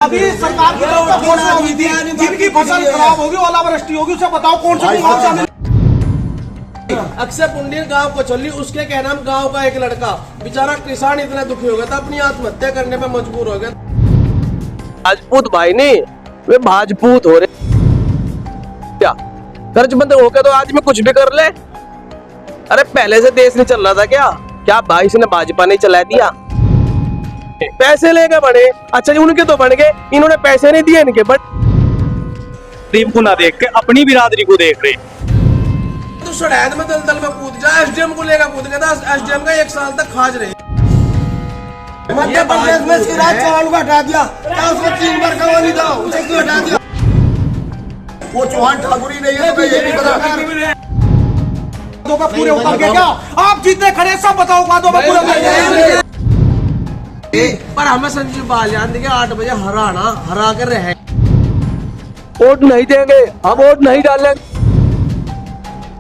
अभी सरकार की तरफ से घोषणा हुई थी जिनकी फसल खराब होगी ओलावृष्टि होगी उसे बताओ कौन सा मुआवजा मिलेगा। अक्षय पुंडीर गांव को चली, उसके कहना गांव का एक लड़का बेचारा किसान इतना दुखी हो गया था अपनी आत्महत्या करने पे मजबूर हो गया। राजपूत भाई नहीं वे भाजपूत हो रहे क्या कर्जबंद होकर तो आज में कुछ भी कर ले। अरे पहले से देश नहीं चल रहा था क्या भाई ने भाजपा ने चला दिया, पैसे लेके बढ़े। अच्छा जी उनके तो बढ़ गए, इन्होंने पैसे नहीं दिए इनके बट गरीब को ना देख के अपनी बिरादरी को देख रहे। तो सड़ैद में दलदल में कूद जा, एसडीएम को लेकर कूद गया था, एसडीएम का 1 साल तक खाज रहे। मध्य प्रदेश में शिवराज चौहान को हटा दिया, क्या उसको 3 बार का वो नहीं था, उसे क्यों हटा दिया? वो चौहान ठाकुर ही नहीं है तो ये नहीं पता पूरे उतर के क्या आप जीतने खड़े सब बताओ वादों में पूरे। पर हमें संजीव बालियान देखिए 8 बजे हरा कर रहे। वोट नहीं देंगे, हम वोट नहीं डालेंगे।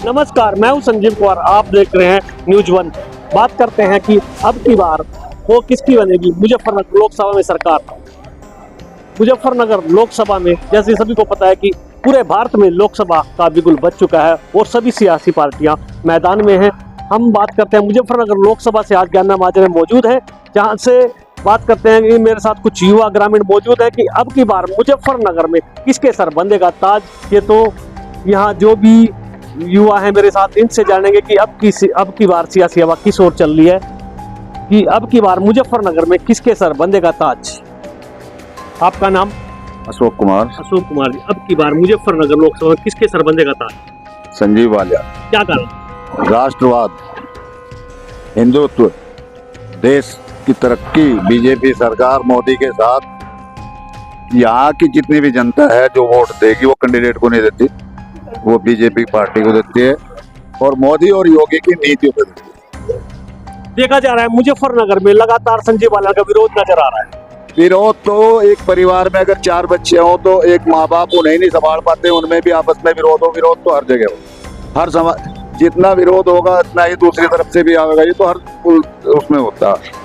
नमस्कार, मैं हूं संजीव कुमार, आप देख रहे हैं न्यूज 1। बात करते हैं कि अब की बार वो किसकी बनेगी मुजफ्फरनगर लोकसभा में सरकार। मुजफ्फरनगर लोकसभा में जैसे सभी को पता है कि पूरे भारत में लोकसभा का बिगुल बज चुका है और सभी सियासी पार्टियां मैदान में हैं। हम बात करते हैं मुजफ्फरनगर लोकसभा से, आज ज्ञाना महाजन मौजूद है, जहां से बात करते हैं कि मेरे साथ कुछ युवा ग्रामीण मौजूद है कि अब की बार मुजफ्फरनगर में किसके सर बंधेगा ताज। ये तो यहाँ जो भी युवा है मेरे साथ, इनसे जानेंगे कि अब की बार सियासी हवा किस ओर चल रही है, कि अब की बार मुजफ्फरनगर में किसके सर बंधेगा ताज। आपका नाम? अशोक कुमार। अशोक कुमार जी, अब की बार मुजफ्फरनगर लोकसभा में किसके सर बंधेगा ताज? संजीव बालियान। क्या कारण? राष्ट्रवाद, हिंदुत्व, देश की तरक्की, बीजेपी सरकार मोदी के साथ। यहाँ की जितनी भी जनता है जो वोट देगी वो कैंडिडेट को नहीं देती, वो बीजेपी पार्टी को देती है और मोदी और योगी की नीतियों को देती है। देखा जा रहा है मुजफ्फरनगर में लगातार संजीव बालियान का विरोध नजर आ रहा है। विरोध तो एक परिवार में अगर 4 बच्चे हों तो एक माँ बाप उन्हें नहीं संभाल पाते, उनमें भी आपस में विरोध हो। विरोध तो हर जगह हो, हर समाज जितना विरोध होगा उतना ही दूसरी तरफ से भी आएगा, ये तो हर उसमें होता है।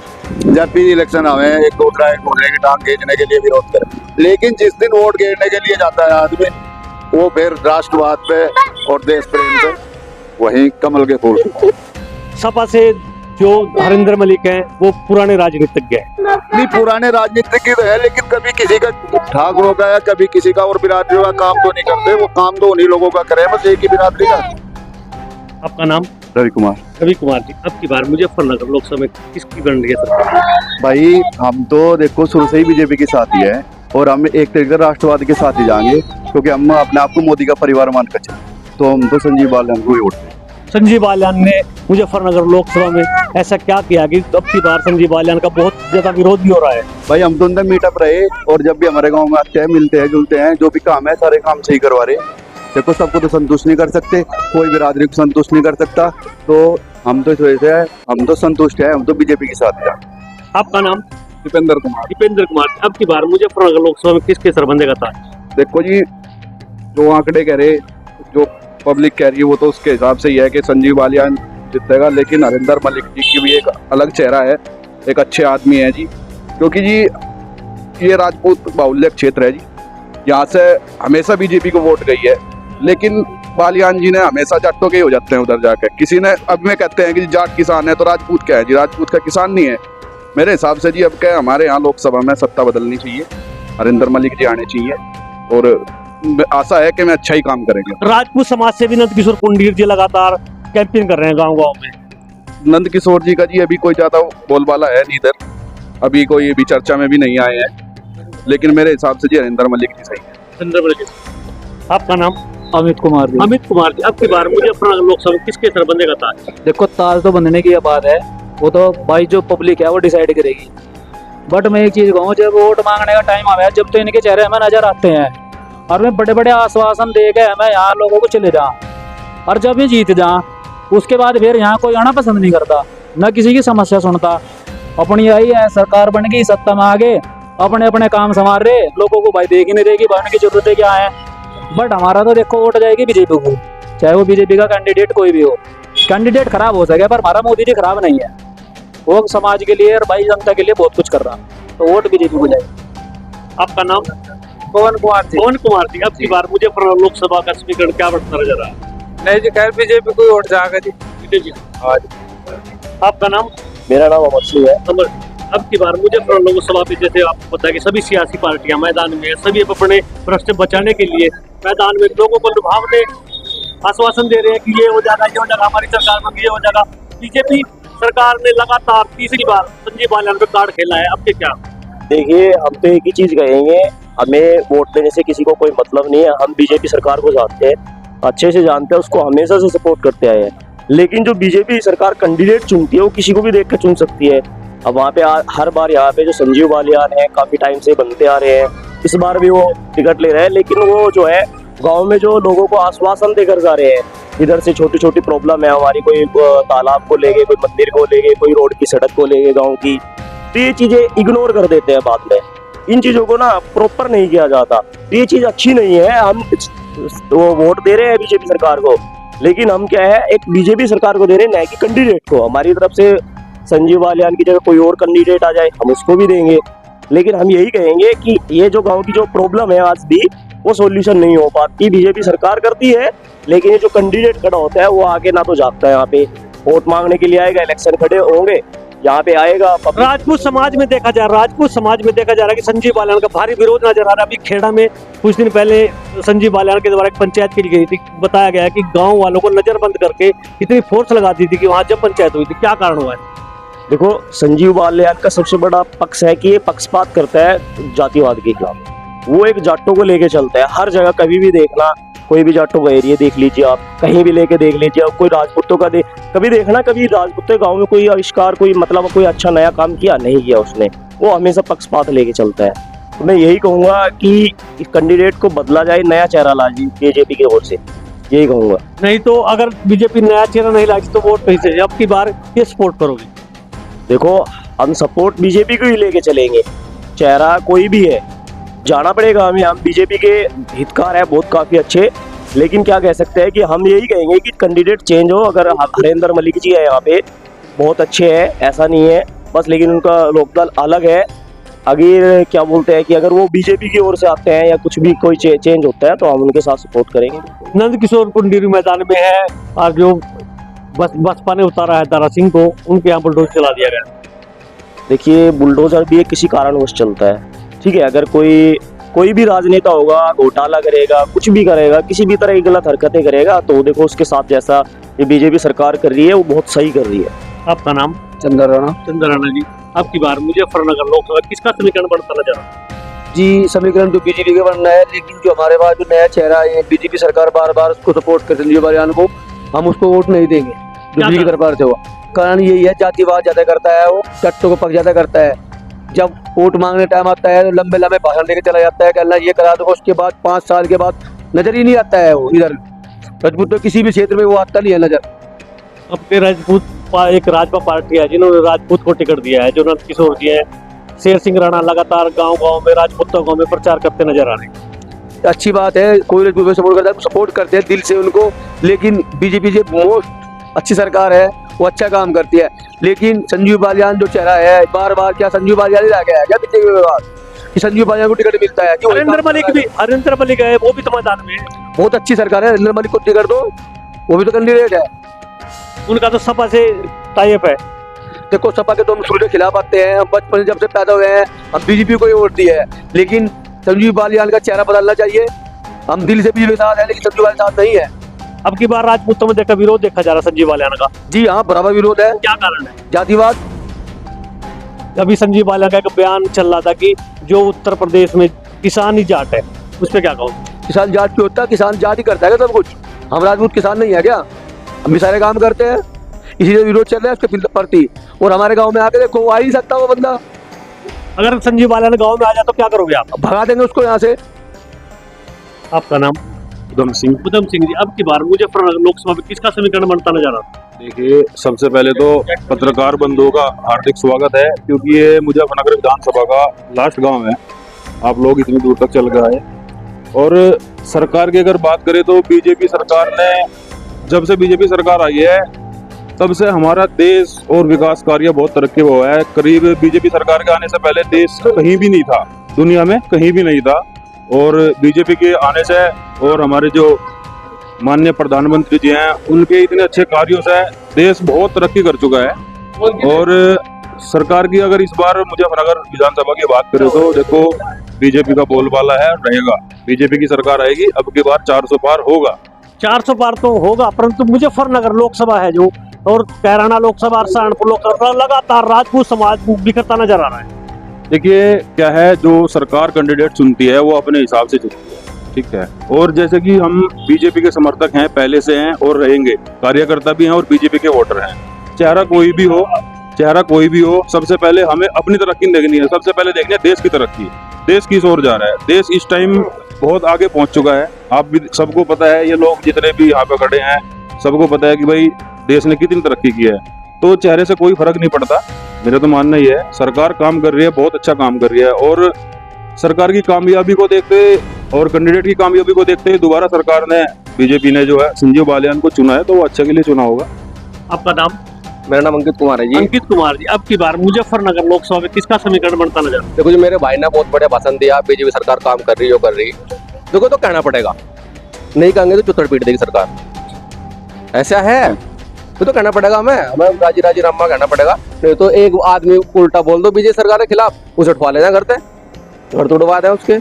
जब भी इलेक्शन आवे एक दूसरे की टांग खींचने के लिए विरोध करें, लेकिन जिस दिन वोट गिरने के लिए जाता है आदमी वो फिर राष्ट्रवाद पे और देश प्रेम पे वही कमल के फूल। सपा से जो हरिंदर मलिक हैं वो पुराने राजनीतिज्ञ हैं। नहीं, पुराने राजनीतिज्ञ तो है, लेकिन कभी किसी का ठाकुरों का या कभी किसी का और बिरादरी का काम तो नहीं करते। वो काम तो उन्हीं लोगों का करे, बस एक ही बिरादरी का। आपका नाम? रवि कुमार। रवि कुमार जी, अब की बार मुजफ्फरनगर लोकसभा में किसकी बन रही है सरकार? भाई हम तो देखो शुरू से ही बीजेपी के साथ ही है और हम एक तरीके राष्ट्रवाद के साथ ही जाएंगे, क्योंकि हम अपने आप को मोदी का परिवार मानकर चले, तो हम तो संजीव बालियान को ही वोट देंगे। संजीव बालियान ने मुजफ्फरनगर लोकसभा में ऐसा क्या किया कि अब की बार संजीव बालियान का बहुत ज्यादा विरोध भी हो रहा है? भाई हम तो उनका मीटअप रहे और जब भी हमारे गांव में आते हैं, मिलते हैं, जुलते हैं, जो भी काम है सारे काम सही करवा रहे। देखो सबको तो संतुष्ट नहीं कर सकते, कोई बिरादरी को संतुष्ट नहीं कर सकता, तो हम तो इस वजह से हम तो संतुष्ट है, हम तो बीजेपी के साथ हैं। आपका नाम? दीपेंद्र कुमार। दीपेंद्र कुमार, अब की बार मुजफ्फरनगर लोकसभा में किसके सर बंधेगा ताज? देखो जी, जो आंकड़े कह रहे, जो पब्लिक कह रही है, वो तो उसके हिसाब से ही है कि संजीव बालियान जीतेगा, लेकिन हरिंदर मलिक जी की भी एक अलग चेहरा है, एक अच्छे आदमी है जी, क्योंकि जी ये राजपूत बाहुल्य क्षेत्र है जी, यहाँ से हमेशा बीजेपी को वोट गई है, लेकिन बालियान जी ने हमेशा जाटों के ही हो जाते हैं उधर जाकर। किसी ने अब में कहते हैं कि जाट किसान है तो राजपूत क्या है जी? राजपूत का किसान नहीं है मेरे हिसाब से जी। अब क्या हमारे यहाँ लोकसभा में सत्ता बदलनी चाहिए, हरिंदर मलिक जी आने चाहिए और आशा है कि मैं अच्छा ही काम करेंगे। राजपूत समाज से भी नंद किशोर पुंडीर जी लगातार कैंपेन कर रहे हैं गांव-गांव में। नंद किशोर जी का जी अभी कोई ज्यादा बोलबाला है नहीं इधर, अभी कोई भी चर्चा में भी नहीं आए हैं, लेकिन मेरे हिसाब से जी हरिंदर मलिक जी सही है। हरिंदर मलिक। आपका नाम? अमित कुमार जी। अमित कुमार जी, अब की बार मुजफ्फरनगर लोकसभा में किसके सर बंधेगा ताज? देखो ताज तो बंधने की बात है, वो तो भाई जो पब्लिक है वो डिसाइड करेगी। बट मैं एक चीज कहूँ, जब वोट मांगने का टाइम आया, जब तो इनके चेहरे हमें नजर आते हैं और मैं बड़े बड़े आश्वासन दे के हमें यहाँ लोगों को चले जा, और जब ये जीत जा उसके बाद फिर यहाँ कोई आना पसंद नहीं करता, न किसी की समस्या सुनता। अपनी आई है सरकार बन गई, सत्ता में आ गए, अपने अपने काम संभाल रहे, लोगों को भाई देख ही नहीं रहेगी भाई की जरूरतें क्या है। बट हमारा तो देखो वोट जाएगी बीजेपी को, चाहे वो बीजेपी का कैंडिडेट कोई भी हो। कैंडिडेट खराब हो सके पर हमारा मोदी जी खराब नहीं है, वो समाज के लिए और भाई जनता के लिए बहुत कुछ कर रहा, तो वोट बीजेपी को जाएगी। आपका नाम? पवन कुमार जी। पवन कुमार जी, अब की बार मुजफ्फरनगर लोकसभा का समीकरण क्या बढ़ता नजर आ रहा है? नहीं जी, खैर बीजेपी को वोट जाएगा जी। बीजेपी। हाँ जी। आपका नाम? मेरा नाम अमर सिंह है। अमर, अब की बार मुजफ्फरनगर लोकसभा में जैसे आपको पता है कि सभी सियासी पार्टियां मैदान में हैं, सभी अपने प्रश्न बचाने के लिए मैदान में लोगों को लुभावने आश्वासन दे रहे हैं कि ये हो जाएगा, ये हो जाएगा, हमारी सरकार में ये हो जाएगा। बीजेपी सरकार ने लगातार तीसरी बार संजीव बालियान पे कार्ड खेला है, अब के क्या? देखिए, हम तो एक ही चीज कहेंगे, हमें वोट देने से किसी को कोई मतलब नहीं है। हम बीजेपी सरकार को जानते हैं, अच्छे से जानते हैं, उसको हमेशा से सपोर्ट करते आए हैं। लेकिन जो बीजेपी सरकार कैंडिडेट चुनती है वो किसी को भी देख कर चुन सकती है। अब वहाँ पे हर बार यहाँ पे जो संजीव बालियान है काफी टाइम से बनते आ रहे हैं, इस बार भी वो टिकट ले रहे हैं। लेकिन वो जो है गांव में जो लोगों को आश्वासन देकर जा रहे हैं, इधर से छोटी छोटी प्रॉब्लम है हमारी, कोई तालाब को लेके, कोई मंदिर को लेके, कोई रोड की सड़क को लेके गाँव की, तो ये चीजें इग्नोर कर देते हैं बाद में। इन चीजों को ना प्रॉपर नहीं किया जाता, तो ये चीज अच्छी नहीं है। हम वो वोट दे रहे हैं बीजेपी सरकार को, लेकिन हम क्या है, एक बीजेपी सरकार को दे रहे हैं, न कि कैंडिडेट को। हमारी तरफ से संजीव बालियान की जगह कोई और कैंडिडेट आ जाए, हम उसको भी देंगे। लेकिन हम यही कहेंगे कि ये जो गांव की जो प्रॉब्लम है आज भी, वो सॉल्यूशन नहीं हो पाती। बीजेपी सरकार करती है, लेकिन ये जो कैंडिडेट खड़ा होता है वो आगे ना तो जाता है, यहाँ पे वोट मांगने के लिए आएगा, इलेक्शन खड़े होंगे, यहाँ पे आएगा। राजपूत समाज में देखा जा रहा है कि संजीव बालियान का भारी विरोध नजर आ रहा है। अभी खेड़ा में कुछ दिन पहले संजीव बालियान के द्वारा एक पंचायत की गई थी, बताया गया है कि गांव वालों को नजरबंद करके इतनी फोर्स लगा दी थी कि वहां जब पंचायत हुई थी, क्या कारण हुआ है? देखो, संजीव बालियान का सबसे बड़ा पक्ष है कि ये पक्षपात करता है जातिवाद के खिलाफ। वो एक जाटों को लेके चलता है हर जगह, कभी भी देखना, कोई भी जाटों का एरिया देख लीजिए आप, कहीं भी लेके देख लीजिए। कोई राजपूतों का कभी देखना, कभी राजपूतों गांव में कोई आविष्कार, कोई मतलब कोई अच्छा नया काम किया नहीं किया उसने, वो हमेशा पक्षपात लेके चलता है। तो मैं यही कहूंगा कि कैंडिडेट को बदला जाए, नया चेहरा ला जी बीजेपी की ओर से, यही कहूंगा। नहीं तो अगर बीजेपी नया चेहरा नहीं लाएगी तो वोट कैसे? अब की बार ये सपोर्ट करोगे? देखो, हम सपोर्ट बीजेपी को ही लेके चलेंगे, चेहरा कोई भी है जाना पड़ेगा हमें। हम बीजेपी के हितकार है बहुत, काफी अच्छे। लेकिन क्या कह सकते हैं कि हम यही कहेंगे कि कैंडिडेट चेंज हो। अगर हरेंद्र मलिक जी है यहाँ पे, बहुत अच्छे हैं, ऐसा नहीं है बस, लेकिन उनका लोकदल अलग है। अगर क्या बोलते हैं कि अगर वो बीजेपी की ओर से आते हैं या कुछ भी कोई चेंज होता है तो हम उनके साथ सपोर्ट करेंगे। नंद किशोर पुंडीर मैदान में है और जो बसपा ने उतारा है दारा सिंह को, उनके यहाँ बुलडोजर चला दिया गया। देखिए, बुलडोजर भी एक किसी कारणवश चलता है, ठीक है। अगर कोई भी राजनेता होगा, घोटाला करेगा, कुछ भी करेगा, किसी भी तरह की गलत हरकतें करेगा, तो देखो उसके साथ जैसा ये बीजेपी सरकार कर रही है वो बहुत सही कर रही है। आपका नाम? चंद्र राणा। चंद्र राणा जी, अब की बार मुजफ्फरनगर लोकसभा किसका समीकरण बढ़ता नजर आ रहा है? जी, समीकरण तो बीजेपी का बनना है, लेकिन जो हमारे पास जो नया चेहरा है, बीजेपी सरकार बार बार उसको सपोर्ट कर संजीव बालियान को, हम उसको वोट नहीं देंगे जो बीजेपी सरकार से हुआ। कारण यही है, जातिवाद ज्यादा करता है, वो चट्टों को पक ज्यादा करता है। जब वोट मांगने टाइम आता है तो लंबे लंबे भाषण लेके चला जाता है कि अल्लाह ये करा दो, उसके बाद 5 साल के बाद नजर ही नहीं आता है वो इधर। राजपूत तो किसी भी क्षेत्र में वो आता नहीं है नजर। अब के राजपूत एक राजपा पार्टी है जिन्होंने राजपूत को टिकट दिया है, जो नंद किशोर जी है, शेर सिंह राणा लगातार गांव-गांव में राजपूतों गांव में प्रचार करते नजर आ रहे हैं। अच्छी बात है, कोई राजपूत को सपोर्ट करता है, सपोर्ट करते हैं दिल से उनको। लेकिन बीजेपी जो मोस्ट अच्छी सरकार है, वो अच्छा काम करती है। लेकिन संजीव बालियान जो चेहरा है, बार बार क्या संजीव बालियान ही रह गया है क्या बीजेपी में बात कि संजीव बालियान को टिकट मिलता है? हरेंद्र मलिक है, वो भी तो मैदान में है। बहुत अच्छी सरकार है, हरेंद्र मलिक को टिकट दो, वो भी तो कैंडिडेट है। उनका तो सपा से टाइप है। देखो, सपा के तो हम शुरू से खिलाफ आते हैं, हम बचपन से जब से पैदा हुए हैं हम बीजेपी को ही वोट दिए है। लेकिन संजीव बालियान का चेहरा बदलना चाहिए। हम दिल से बीजेपी के साथ है, लेकिन संजीव बालियान साथ नहीं है। अब की बार राजपूतों में देखा विरोध देखा जा रहा है संजीव बालियान का। जी हाँ, बराबर विरोध है। क्या कारण है? जातिवाद। अभी संजीव बालियान का एक बयान चल रहा था कि जो उत्तर प्रदेश में किसान ही जाट है, उस पर क्या कहो? किसान जाट क्यों होता है? किसान जाट ही करता है क्या सब कुछ? हम राजपूत किसान नहीं है क्या? हम भी सारे काम करते हैं, इसीलिए विरोध चल रहा है उसके प्रति। और हमारे गांव में आके देखो, आ ही सकता वो बंदा। अगर संजीव बालियान गांव में आ जाए तो क्या करोगे आप? भगा देंगे उसको यहाँ से। आपका नाम? उधम सिंह। उधम सिंह जी, अब की बार मुजफ्फरनगर लोकसभा में किसका समीकरण बनता नजर आ रहा है? देखिए, सबसे पहले तो पत्रकार बंधुओं का हार्दिक स्वागत है, क्योंकि ये मुजफ्फरनगर विधानसभा का लास्ट गांव है। आप लोग इतनी दूर तक चल गए हैं। और सरकार की अगर बात करें तो बीजेपी सरकार ने, जब से बीजेपी सरकार आई है तब से हमारा देश और विकास कार्य बहुत तरक्की हुआ है। करीब बीजेपी सरकार के आने से पहले देश कहीं भी नहीं था। दुनिया में कहीं भी नहीं था। और बीजेपी के आने से और हमारे जो माननीय प्रधानमंत्री जी हैं उनके इतने अच्छे कार्यों से देश बहुत तरक्की कर चुका है। और सरकार की अगर इस बार मुजफ्फरनगर विधानसभा की बात करें तो देखो बीजेपी का बोलबाला है, रहेगा। बीजेपी की सरकार आएगी, अब की बार 400 पार होगा। 400 पार तो होगा, परंतु मुजफ्फरनगर लोकसभा है जो, और कैराना लोकसभा और सहारनपुर लोकसभा लगातार राजपूत समाज बिखरता नजर आ रहा है। देखिए क्या है, जो सरकार कैंडिडेट चुनती है वो अपने हिसाब से चुनती है, ठीक है। और जैसे कि हम बीजेपी के समर्थक हैं, पहले से हैं और रहेंगे, कार्यकर्ता भी हैं और बीजेपी के वोटर हैं। चेहरा कोई भी हो, सबसे पहले हमें अपनी तरक्की देखनी है, सबसे पहले देखनी है देश की तरक्की। देश किस ओर जा रहा है, देश इस टाइम बहुत आगे पहुंच चुका है। आप भी सबको पता है, ये लोग जितने भी यहाँ पे खड़े हैं सबको पता है कि भाई देश ने कितनी तरक्की की है। तो चेहरे से कोई फर्क नहीं पड़ता, मेरा तो मानना ही है। सरकार काम कर रही है, बहुत अच्छा काम कर रही है। और सरकार की कामयाबी को देखते और कैंडिडेट की कामयाबी को देखते दोबारा सरकार ने, बीजेपी ने जो है संजीव बालियान को चुना है, तो वो अच्छे के लिए चुना होगा। आपका नाम? मेरा नाम अंकित कुमार है जी। अंकित कुमार जी, अब की बार मुजफ्फरनगर लोकसभा में किसका समीकरण बनता नजर? देखो जी, मेरे भाई ने बहुत बढ़िया भाषण दिया, बीजेपी सरकार काम कर रही है। देखो तो कहना पड़ेगा, नहीं कहेंगे तो चुत्तर पीट देगी सरकार। ऐसा है तो कहना पड़ेगा, हमें राजी राजी रामा कहना पड़ेगा। नहीं तो एक आदमी उल्टा बोल दो बीजेपी सरकार के खिलाफ, उसे उठवा लेना घर तो उड़वा दें उसके।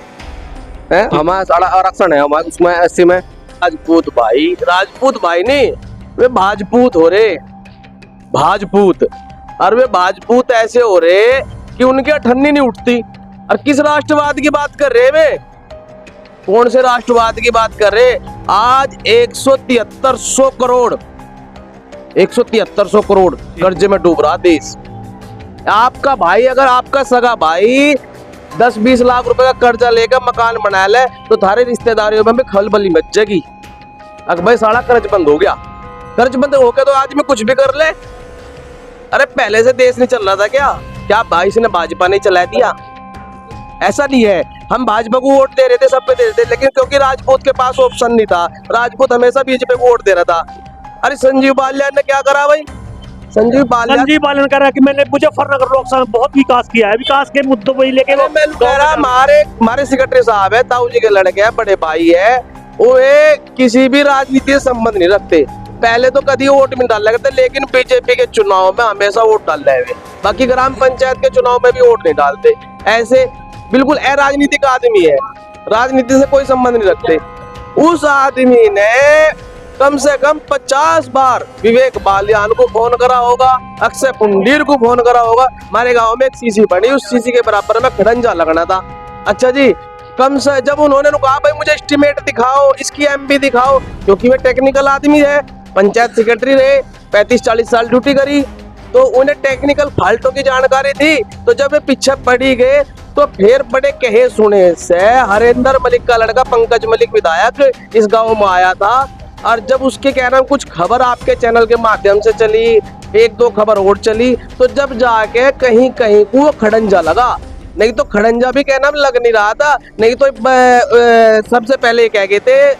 हमारा सारा आरक्षण है हमारे उसमें 80 में। राजपूत भाई नहीं, वे भाजपूत हो रहे, भाजपूत। और वे भाजपूत ऐसे हो रहे कि उनकी अठन्नी नहीं उठती। और किस राष्ट्रवाद की बात कर रहे वे? कौन से राष्ट्रवाद की बात कर रहे? आज 17300 करोड़ कर्जे में डूब रहा देश। आपका भाई, अगर आपका सगा भाई 10-20 लाख रुपए का कर्जा लेकर मकान बना ले तो थारे रिश्तेदारियों में भी खलबली मच जाएगी। अगर भाई सारा कर्ज बंद हो गया, कर्ज बंद हो गया तो आदमी कुछ भी कर ले। अरे पहले से देश नहीं चल रहा था क्या भाई ने भाजपा ने चला दिया? ऐसा नहीं है, हम भाजपा को वोट दे रहे थे, सब पे दे रहे थे, लेकिन क्योंकि राजपूत के पास ऑप्शन नहीं था, राजपूत हमेशा बीजेपी को वोट दे रहा था। अरे संजीव बालियान ने क्या करा भाई? संजीव बालियान कह रहा है कि मैंने मुजफ्फरनगर लोकसभा में बहुत विकास किया है, विकास के मुद्दों को लेके मैं कह रहा, हमारे सेक्रेटरी साहब है, ताऊ जी के लड़के हैं, बड़े भाई है, वो किसी भी राजनीति से संबंध नहीं रखते। पहले तो कभी वोट में डाल करते, लेकिन बीजेपी के चुनाव में हमेशा वोट डाल रहे हैं। बाकी ग्राम पंचायत के चुनाव में भी वोट नहीं डालते। ऐसे बिल्कुल अराजनीतिक आदमी है, राजनीति से कोई संबंध नहीं रखते। उस आदमी ने कम से कम 50 बार विवेक बालियान को फोन करा होगा, अक्षय पुंडीर को फोन करा होगा। हमारे गांव में एक सीसी बनी, उस सीसी के बराबर में खड़ंजा लगना था। अच्छा जी, कम से जब उन्होंने कहा भाई मुझे एस्टीमेट दिखाओ, इसकी एमपी दिखाओ, क्योंकि वे टेक्निकल आदमी है, पंचायत सेक्रेटरी रहे, 35-40 साल ड्यूटी करी, तो उन्हें टेक्निकल फाल्टों की जानकारी थी। तो जब वे पीछे पड़ी गए तो फिर बड़े कहे सुने से हरेंद्र मलिक का लड़का पंकज मलिक विधायक इस गांव में आया था। और जब उसके कह रहा हूँ कुछ खबर आपके चैनल के माध्यम से चली, 1-2 खबर और चली, तो जब जाके कहीं कहीं को वो खड़ंजा लगा, नहीं तो खड़ंजा भी कहना लग नहीं रहा था। नहीं तो सबसे पहले कह गए थे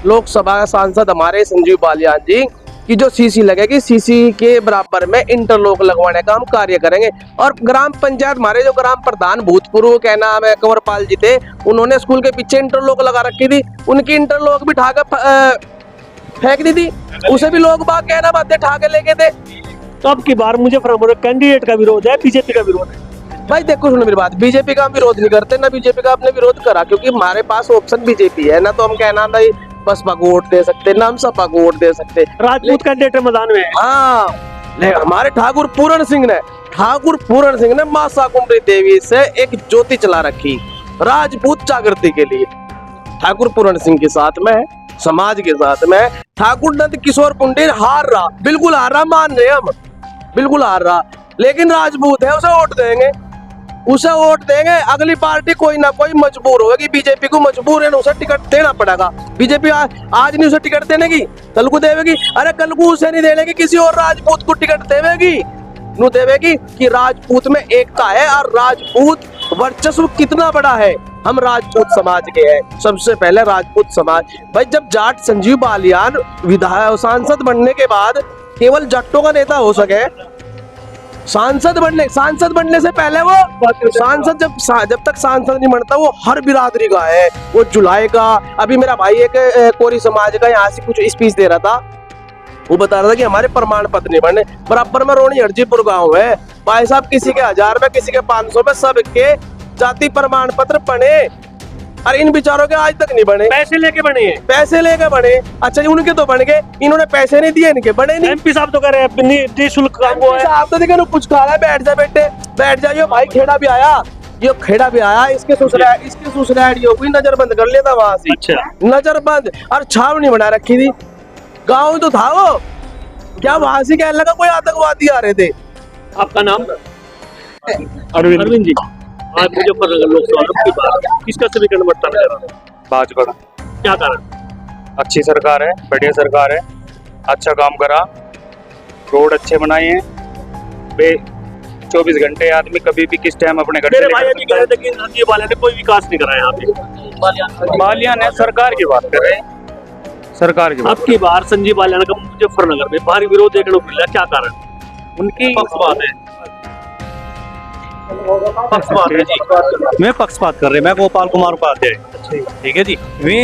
लोकसभा सांसद हमारे संजीव बालियान जी कि जो सीसी लगेगी, सीसी के बराबर में इंटरलॉक लगवाने का हम कार्य करेंगे। और ग्राम पंचायत हमारे जो ग्राम प्रधान भूतपूर्व क्या नाम है कंवरपाल जी थे, उन्होंने स्कूल के पीछे इंटरलॉक लगा रखी थी, उनकी इंटरलॉक भी ठाकर फेंक दी थी, उसे भी लोग बाग कहना बातें ठाके लेके थे। तो अब की बार मुजफ्फरनगर कैंडिडेट का विरोध है, बीजेपी का विरोध है? भाई देखो सुनो मेरी बात, बीजेपी का हम विरोध नहीं करते, ना बीजेपी का आपने विरोध करा, क्योंकि हमारे पास ऑप्शन बीजेपी है ना। तो हम कहना भाई बसपा को वोट दे सकते, ना हम सपा को वोट दे सकते। राजपूत कैंडिडेट मैदान में हाँ, हमारे ठाकुर पूरण सिंह ने मां शाकुंभरी देवी से एक ज्योति चला रखी राजपूत जागृति के लिए। ठाकुर पूरण सिंह के साथ में, समाज के साथ में ठाकुर नंद किशोर पुंडीर हार रहा, बिल्कुल हार रहा, मान रहे हम, बिल्कुल हार रहा, लेकिन राजपूत है, उसे वोट देंगे। अगली पार्टी कोई ना कोई मजबूर होगी, बीजेपी को मजबूर है ना, उसे टिकट देना पड़ेगा। बीजेपी आज नहीं उसे टिकट देने की, कल को देवेगी। अरे कल को उसे नहीं देने की, किसी और राजपूत को टिकट देवेगी कि राजपूत में एकता है और राजपूत वर्चस्व कितना बड़ा है। हम राजपूत समाज के हैं, सबसे पहले राजपूत समाज। भाई जब जाट संजीव बालियान विधायक सांसद बनने के बाद केवल जाटों का नेता हो सके, सांसद बनने से पहले वो सांसद जब तक सांसद नहीं बनता वो हर बिरादरी का है, वो जुलाई का। अभी मेरा भाई एक कोरी समाज का यहाँ से कुछ स्पीच दे रहा था, वो बता रहा था कि हमारे प्रमाण पत्र नहीं बनने। बराबर में रोनी हरजीपुर गाँव है भाई साहब, किसी के 1000 में, किसी के 500 में, सबके जाति प्रमाण पत्र बने और इन बेचारों के आज तक नहीं बने। पैसे लेके बने हैं, पैसे लेके बने। अच्छा जी, उनके तो बन गए, इन्होंने पैसे नहीं दिए, इनके बने नहीं। एमपी साहब तो कह रहे हैं निःशुल्क काम हुआ है। आप तो देखे कुछ खा रहा है, बैठ जा बेटे बैठ जा। ये भाई खेड़ा भी आया, ये खेड़ा भी आया, इसके ससुराल कोई नजर बंद कर लेता वहां से। अच्छा, नजर बंद और छावनी बना रखी थी। गाँव तो था वो, क्या वहां से कहने लगा कोई आतंकवादी आ रहे थे। आपका नाम? अरविंद जी। आज मुजफ्फरनगर लोकसभा की बात, किसका समीकरण बढ़ता नजर आ रहा है? भाजपा का। क्या कारण? अच्छी सरकार है, बढ़िया सरकार है, अच्छा काम करा, रोड अच्छे बनाए हैं, 24 घंटे आदमी कभी भी किस टाइम अपने घर मेरे भाई अभी कह रहे थे कि संजीव बालियान ने कोई विकास नहीं करा यहाँ पे। बालियान है, सरकार की बात कर रहे हैं, सरकार की बात। अब की बार संजीव बालियान का मुजफ्फरनगर में भारी विरोध देखने को मिला, क्या कारण? उनकी पक्षपात है। पक्षपात है जी, मैं पक्षपात कर रहे, मैं गोपाल कुमार उपाध्याय, ठीक है जी। वे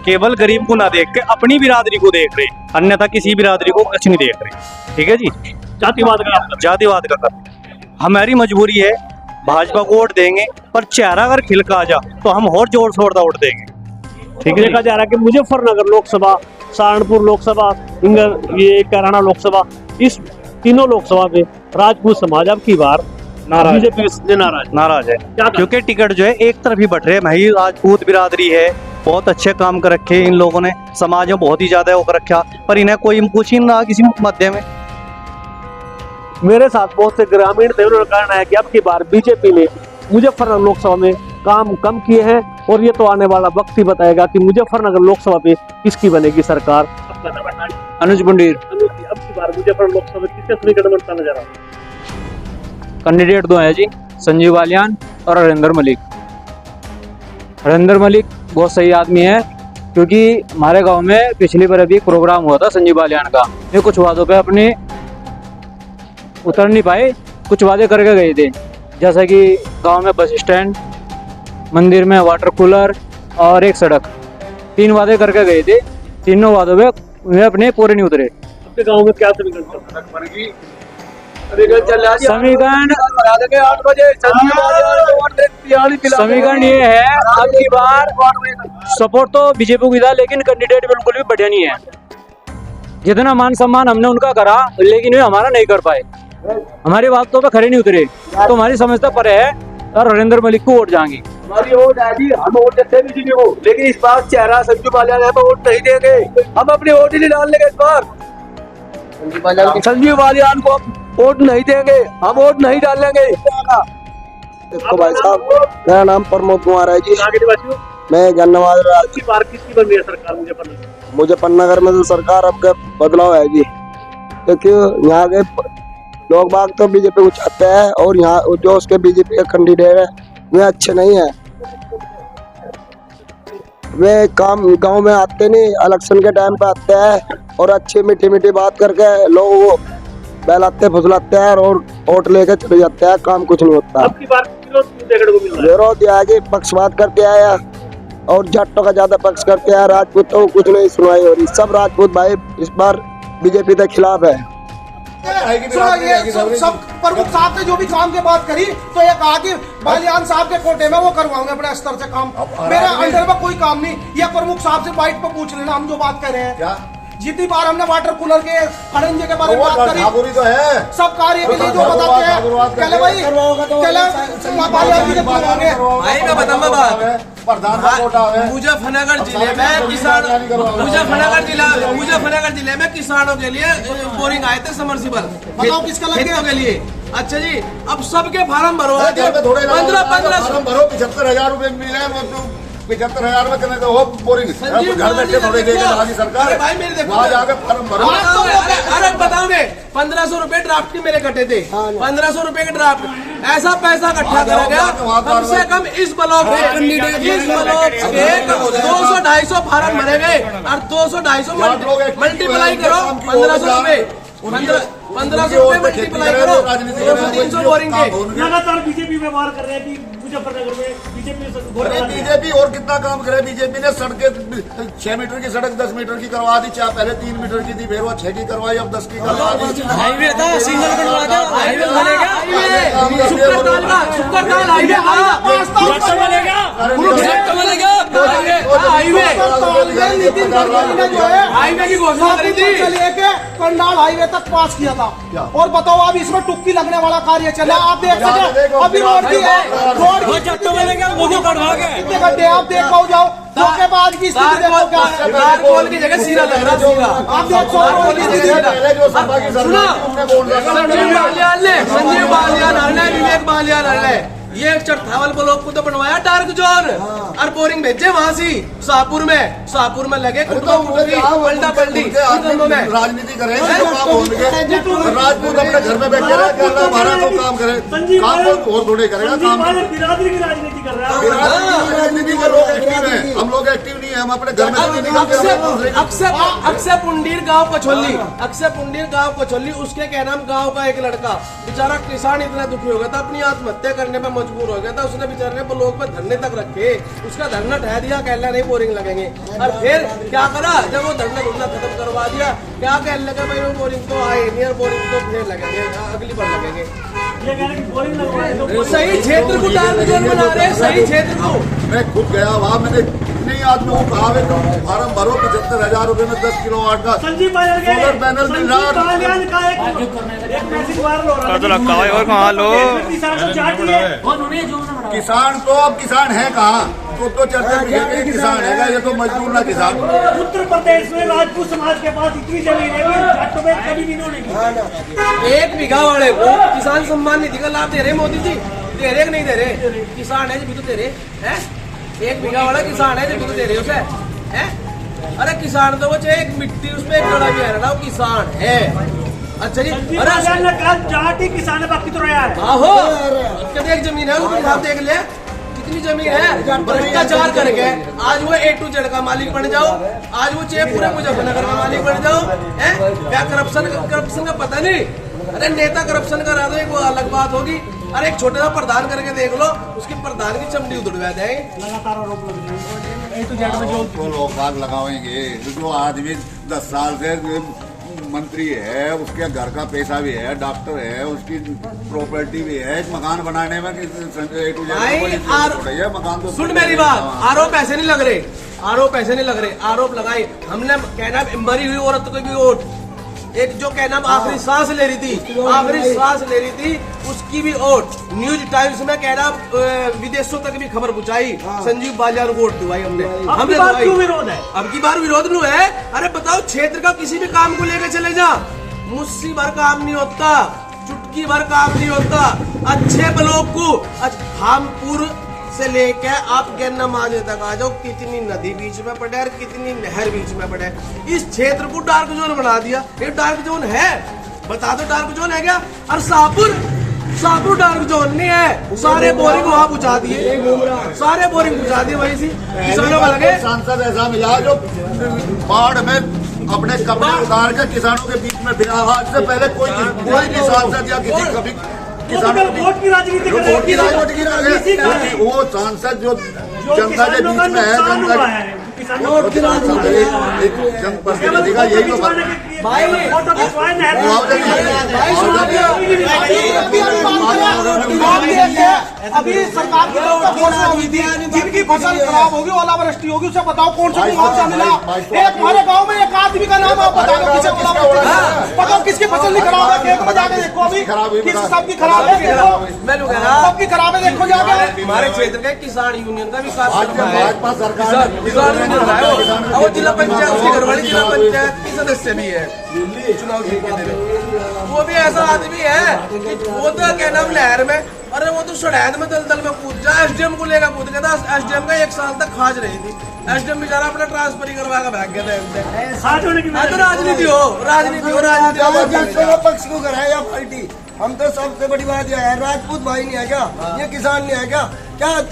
केवल गरीब को ना देख के अपनी बिरादरी को देख रहे, अन्यथा किसी बिरादरी को कुछ नहीं देख रहे, ठीक है जी। जातिवाद का कर हमारी मजबूरी है, भाजपा को वोट देंगे, पर चेहरा अगर खिल का आ जा तो हम और जोर शोर वोट देंगे, ठीक है। देखा जा रहा है कि मुजफ्फरनगर लोकसभा, सहारनपुर लोकसभा, ये कैराना लोकसभा, इस तीनों लोकसभा में राजपूत समाज अब की बार बीजेपी से नाराज है, क्योंकि टिकट जो है एक तरफ ही बट रहे। भाई राजपूत बिरादरी है, बहुत अच्छे काम कर रखे इन लोगों ने, समाज में बहुत ही ज्यादा वो कर रखा, पर इन्हें कोई कुछ ही ना किसी मध्य में। मेरे साथ बहुत से ग्रामीण थे, उन्होंने कहना है कि अब की बार बीजेपी ने मुजफ्फरनगर लोकसभा में काम कम किए हैं और ये तो आने वाला वक्त ही बताएगा कि मुजफ्फरनगर लोकसभा पे किसकी बनेगी सरकार। अनुज पुंडीर। अब की बार मुजफ्फरनगर लोकसभा में किसका समीकरण बनता नजर आ रहा है? कैंडिडेट दो हैं जी, संजीव बालियान और हरिंदर मलिक। हरिंदर मलिक बहुत सही आदमी है, क्योंकि हमारे गांव में पिछली बार अभी एक प्रोग्राम हुआ था संजीव बालियान का, ये कुछ वादों पे अपने उतर नहीं पाए, कुछ वादे करके गए थे, जैसा कि गांव में बस स्टैंड, मंदिर में वाटर कूलर और एक सड़क, 3 वादे करके गए थे। तीनों वादों पे वे अपने पूरे नहीं उतरे। आपके गांव में क्या समीकरण? समीकरण ये है, अब की बार सपोर्ट तो बीजेपी को था, लेकिन कैंडिडेट बिल्कुल भी बढ़िया नहीं है। जितना मान सम्मान हमने उनका करा, लेकिन वे हमारा नहीं कर पाए, हमारी बातों पे खड़े नहीं उतरे, तो हमारी समझता पर है और हरिंदर मलिक को वोट जाएंगे। हमारी वोट आएगी, हम वोट देते हैं बीजेपी को, लेकिन इस बार चेहरा संजीव बालियान है, वोट नहीं देंगे, हम अपनी वोट ही नहीं डालने इस बार। संजीव बालियान को वोट नहीं देंगे, हम वोट नहीं डालेंगे। देखो भाई साहब, मेरा नाम प्रमोद कुमार है जी, मैं गन्नवाद। बार किसकी बन रही है सरकार मुजफ्फरनगर? मुजफ्फरनगर में तो सरकार अब का बदलाव है जी, क्योंकि यहाँ के लोग बाग तो बीजेपी को चाहते हैं और यहाँ जो उसके बीजेपी के कैंडिडेट है वे अच्छे नहीं है, वे काम गांव में आते नहीं, इलेक्शन के टाइम पे आते हैं और अच्छी मीठी मीठी बात करके लोगों को बहलाते फुसलाते हैं और वोट लेके चले जाते हैं, काम कुछ नहीं होता। अब की बार विरोध आगे पक्षपात करते आया और जट्टों का ज्यादा पक्ष करते हैं, राजपूतों को कुछ नहीं सुनवाई हो रही। सब राजपूत भाई इस बार बीजेपी के खिलाफ है। सब प्रमुख साहब ने जो भी काम की बात करी, तो ये कहा कि बालियान साहब के कोटे में वो करवाऊंगे अपने स्तर से काम, मेरे अंडर में कोई काम नहीं। ये प्रमुख साहब से बाइट पे पूछ लेना, हम जो बात कर रहे हैं। जितनी बार हमने वाटर कूलर के खड़ंजे के बारे में बात करी, तो है सब कार्य के लिए जो बताते हैं, पहले भाई भाई मैं बताऊंगा बात। मुजफ्फरनगर जिले में किसानों के लिए बोरिंग आए थे, समरसीबल, बताओ किसका लग गया के लिए। अच्छा जी, अब सबके फार्म भरो, 15 भरो, 75,000 रुपए मिले, 75,000 में करने वो बोरिंग घर बैठे थोड़े देगी सरकार। भाई मेरे देखो, वहाँ जाके फार्म भरो। अरे बताओगे 1500 रुपए ड्राफ्ट के मेरे कटे थे, 1500 रुपए के ड्राफ्ट, ऐसा पैसा इकट्ठा करा गया, कम से कम इस ब्लॉक के 200-250 फार्म भरे गए और 200-250 मल्टीप्लाई करो 1500 रुपए, 1500 रुपए मल्टीप्लाई करो 300 बोरिंग के। लगातार बीजेपी व्यवहार कर रहे हैं कि मुजफ्फरनगर में बीजेपी और कितना काम करे। बीजेपी ने सड़कें 6 मीटर की सड़क 10 मीटर की करवा दी, चाहे पहले 3 मीटर की थी, फिर वो 6 की करवाई, अब 10 की करवा दी। हाईवे था, सिंगल बनवा दो, हाईवे बनेगा, शुक्रताल हाईवे बनेगा, कुरुक्षेत्र बनेगा, हाईवे नितिन गडकरी ने जो है हाईवे की घोषणा करी थी, लेके कंडाल हाईवे तक पास किया था। और बताओ अब इसमें टुक्की लगने वाला कार्य चला। आप देख सकते अभी रोड की है, रोड कितने गड्ढे आप देख पाओ जाओ। धोखेबाज की स्थिति देखो क्या है। कोल की जगह सीधा लग रहा सीधा। आप देखो रोड की स्थिति सुनो, संजीव बालियान हरने, विवेक बालियान हरने, ये चरथावल ब्लॉक को तो बनवाया डार्क जोन और बोरिंग भेजे वहां से शाहपुर में लगे पलटा पलटी राजनीति करें, राजपूत अपने घर में बैठे रहे, हमारा तो काम करे, काम और थोड़े करेगा काम। बिरादरी की राजनीति कर रहा है। राजनीति के लोग एक्टिव हैं, हम लोग एक्टिव नहीं है, हम अपने घर में अक्षय पुंडीर गांव कछोली, उसके क्या नाम गांव का एक लड़का बेचारा किसान इतना दुखी हो गया था, अपनी आत्महत्या करने में मजबूर हो गया था। उसने बेचारे ने ब्लॉक पे धरने तक रखे, उसका धरना ढह दिया, कहला नहीं बोरिंग लगेंगे। और फिर क्या करा, जब वो धरना खत्म करवा दिया, क्या कहने लगा भाई वो बोरिंग तो आए नहीं, और बोरिंग तो फिर लगेंगे, अगली बार लगेंगे। सही क्षेत्र को डार्क जोन बना रहे, सही क्षेत्र को। मैं खुद गया वहाँ, मैंने कितने आदमियों को कहा फार्म भरो, 75,000 रुपए में 10 किलोवाट का सोलर पैनल मिल रहा है। किसान तो अब किसान है कहाँ, तो चर्चा किसान है, ये तो मजदूर ना किसान। उत्तर प्रदेश में राजपूत समाज के पास इतनी जमीन है कि कभी भी नहीं। 1 बीघा वाले को किसान सम्मान निधि का लाभ दे रहे मोदी जी, दे रहे नहीं दे रहे? किसान है जब तो दे रहे हैं, 1 बीघा वाला किसान है जब तो दे रहे उसे हैं। अरे किसान तो वो चाहे एक मिट्टी उसमें एक कड़ा भी है ना, वो किसान है। अच्छा जी, अरे जाति किसान है, बाकी तो रहा है। आहो कितनी एक जमीन है, उसको आप देख ले कितनी जमीन है। भ्रष्टाचार करके आज वो A to Z का मालिक बन जाओ, आज वो चाहे पूरे मुजफ्फरनगर का मालिक बन जाओ, हैं? क्या करप्शन का पता नहीं। अरे नेता करप्शन करा दो, एक वो अलग बात होगी। अरे एक छोटा सा प्रधान करके देख लो, उसकी प्रधान की चमड़ी उधड़वा जाएंगे। लगातार आरोप लग रहे हैं। जो लोग बाग लगाएंगे, जो आदमी 10 साल से मंत्री है, उसके घर का पैसा भी है, डॉक्टर है, उसकी प्रॉपर्टी भी है, एक मकान बनाने में मकान तो सुन मेरी बात, आरोप ऐसे नहीं लग रहे, आरोप लगाए हमने। कहना मरी हुई औरत को भी वोट, एक जो कहना आखिरी सांस ले रही थी, उसकी भी वोट। न्यूज टाइम्स में कहना विदेशों तक भी खबर पहुंचाई, संजीव बालियान को वोट दिवाई हमने। विरोध है, अब की बार विरोध नहीं है। अरे बताओ, क्षेत्र का किसी भी काम को लेकर चले जा, मुस्सी भर काम नहीं होता, चुटकी भर काम नहीं होता। अच्छे ब्लॉक को खामपुर से लेके आप गन्ना माजे तक आ जाओ, कितनी नदी बीच में पड़े और कितनी नहर बीच में पड़े। इस क्षेत्र को डार्क जोन बना दिया। ये डार्क जोन है, बता दो डार्क जोन है क्या? और शाहपुर डार्क जोन नहीं है। सारे बोरिंग वहाँ बुझा दिए, वहीं से किसानों को लगे। सांसद ऐसा मिला जो बाढ़ में अपने कपड़े उतार के किसानों के बीच में फिरा। आज से पहले कोई भी सांसद या किसी कभी वोट की राजनीति कर रहे हैं। वो सांसद जो जनता के बीच में है, जनप्रतिनिधि का यही तो अभी सरकार की तरफ से घोषणा हुई थी, जिनकी फसल खराब होगी, ओलावृष्टि होगी, उसे बताओ कौन सा मुआवजा मिला। एक हमारे गांव में एक आदमी का नाम आप बताओ, किसे बताओ किसकी फसल नहीं खराब है, खेत में जाके देखो, अभी सबकी खराब है, सबकी खराब है, देखो जाके। हमारे क्षेत्र के किसान यूनियन का विकास, भाजपा सरकार वो जिला पंचायत, उसकी घरवाली जिला पंचायत की सदस्य भी है चुनाव जीतने में। वो भी ऐसा आदमी है कि वो तो क्या नाम लहर में, अरे वो तो शड़ैद में दलदल में कूद जा, एसडीएम को लेकर कूद गया था। एसडीएम का 1 साल तक खाज रही थी, एसडीएम बेचारा अपना ट्रांसफर ही करवा कर भाग गया था। तो राजनीति हो पक्ष को कराया पार्टी। हम तो सबसे बड़ी बात यह है, राजपूत भाई नहीं है क्या, ये किसान नहीं है क्या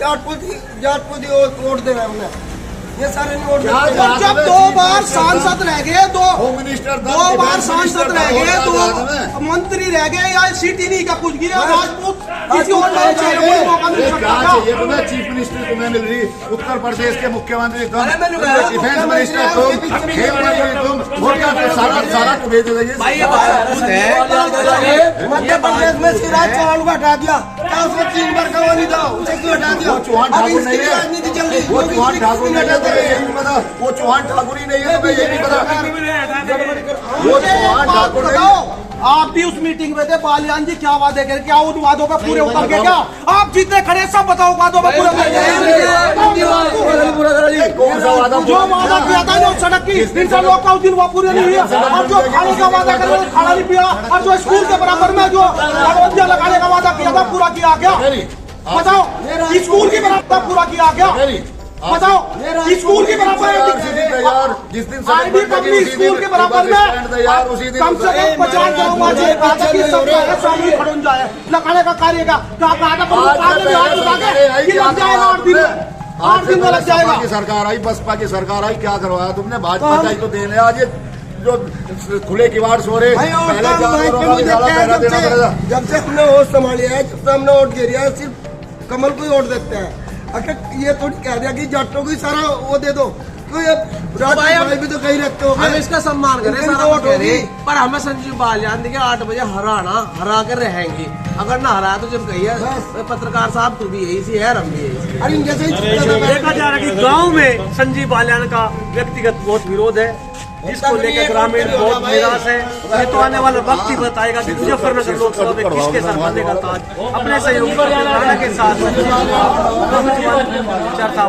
जाटपूत वोट दे रहे हैं हमने। ये सारे वोट और जब 2 बार सांसद रह गए, दो बार सांसद रह गए, 2 मंत्री रह गए, या सीट ही नहीं का कुछ गिरे, राजपूत किसी और चेहरे को मौका मिल सकता था। तुम्हें चीफ मिनिस्टर तुम्हें मिल रही, उत्तर प्रदेश के मुख्यमंत्री तुम, डिफेंस मिनिस्टर तुम, खेल मंत्री तुम, और क्या सारा तो भेज देंगे। मध्य प्रदेश में शिवराज चौहान को हटा दिया, क्या उसको 3 बार का वो नहीं था, उसे क्यों हटा दिया? चौहान ठाकुर नहीं है, राजनीति चल रही, वो चौहान ठाकुर नहीं है, तुम्हें ये नहीं पता, वो चौहान ठाकुर ही नहीं है, तुम्हें ये नहीं पता, वो चौहान ठाकुर नहीं। आप भी उस मीटिंग में थे, बालियान जी क्या वादे करे, क्या उन वादों पे पूरे उतर के, क्या आप जितने खड़े सब बताओ वादों पे पूरे कौन सा वादा? जो वादा किया था जो सड़क की इंटरलॉक का उस दिन वो पूरे नहीं हुआ, और जो खाने का वादा करे वो खाना नहीं पिया, और जो स्कूल के बराबर में जो अगरबत्तियां लगाने का वादा किया था पूरा किया क्या? बताओ, स्कूल की बराबर पूरा किया क्या? बताओ, स्कूल के बराबर जिस दिन आईडी पब्लिक स्कूल के बराबर में कम से कम 50 लगाने का कार्य का लग जाएगा। की सरकार आई, बसपा की सरकार आई, क्या करवाया तुमने? भाजपा का ही तो देन है आज, जो खुले किवाड़ सो रहे। जब से हमने वोट संभाली है, जब से हमने वोट गिरी है, सिर्फ कमल को ही वोट देते हैं। अगर ये थोड़ी कह दिया कि जाटों को ही सारा वो दे दो, तो ये भाई भी तो कहीं रहते हो। हम इसका सम्मान करें, सारा वोट करें, पर हमें संजीव बालियान देखिए 8 बजे हरा कर रहेंगे। अगर ना हराया तो जब कहिए पत्रकार साहब तू भी यही सी है, हम भी यही। अरे इनके से देखा जा रहा है कि गांव में संजीव बालियान का व्यक्तिगत बहुत विरोध है, जिसको लेकर ग्रामीण बहुत निराश है। ये तो आने वाला वक्त ही बताएगा कि मुजफ्फरनगर लोकसभा में किसके सर बंधेगा ताज। अपने सहयोगी के साथ चर्चा